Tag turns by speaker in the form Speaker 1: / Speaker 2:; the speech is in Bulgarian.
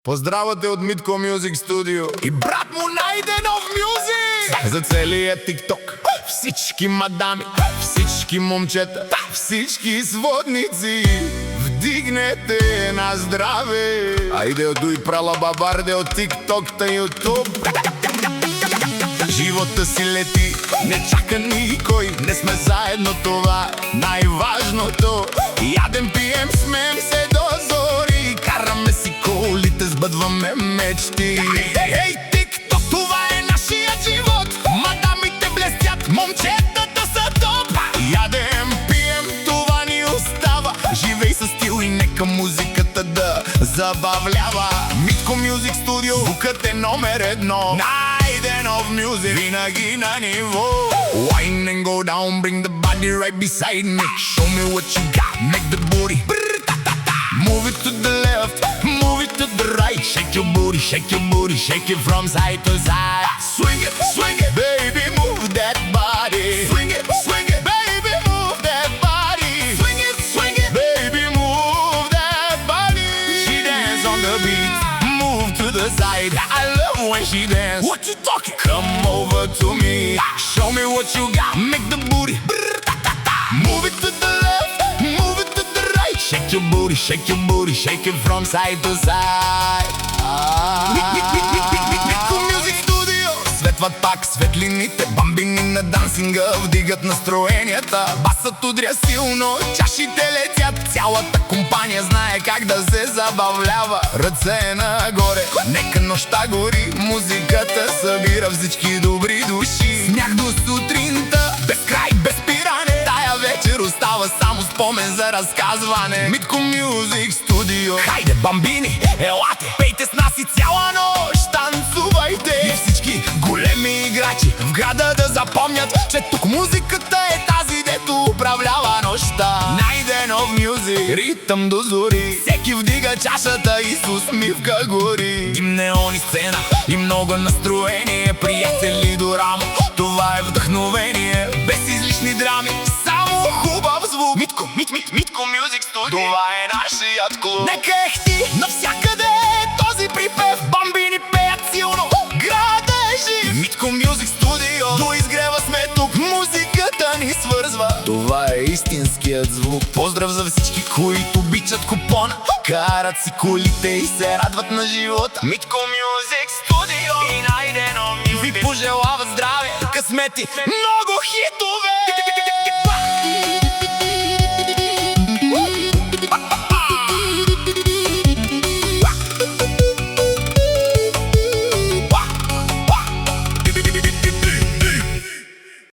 Speaker 1: Поздравате от Митко Music Studio и брат му Найденов Music! За целия тикток, всички мадами, всички момчета, всички сводници, вдигнете на здраве! Айде одуй прала бабарде от тикток та ютуб. Живота си лети, не чака никой, не сме заедно, това е най-важното. Ядем, пием, смеем се до зори, караме си колите, сбъдваме мечти. Ей, тикток, това е нашия живот, мадамите блестят, момчетата са топ. Ядем, пием, това ни остава, живей със стил и нека музиката да забавлява. Митко Music Studio, звукът е номер едно. Найденов Music, винаги на ниво. Wine and go down, bring the body right beside me. Show me what you got, make the booty move it to the left, move it to the right. Shake your booty, shake your booty, shake it from side to side. Swing it, baby, move that body. Swing it, baby, move that body. Swing it, baby, move that body. She dance on the beat, move to the side. I love when she dance. What you talking? Come over to me, show me what you got. Make the booty move it to the left, move it to the right. Shake your booty, shake your booty, shake it from side to side. Митко Music Studio. Светват пак светлините, бамбини на дансинга вдигат настроенията. Басът удря силно, чашите летят, цялата компания знае как да се забавлява. Ръце нагоре, нека нощта гори, музиката събира всички добри души. Смях до сутринта, без край, без спиране, тая вечер остава само спомен за разказване. Митко Music Studio. Хайде, бамбини, елате, пейте с нас и цяла нощ танцувайте. И всички големи играчи в града да запомнят, че тук музиката е тази, дето управлява нощта. Найденов Music, ритъм до зори, всеки вдига чашата и с усмивка гори. Дим, неони, сцена и много настроение, приятели до рамо, това е вдъхновение, без излишни драми, само хубав звук. Митко Music Studio, това е нашият клуб. Нека ехти навсякъде този припев, бамбини пеят силно, града е жив. Митко Music Studio, до изгрева сме тук, музиката ни свързва, това е истинският звук. Поздрав за всички, които обичат купона, карат си колите и се радват на живота. Митко Music Studio и Найденов Music ви пожелават здраве, късмети, много хитове.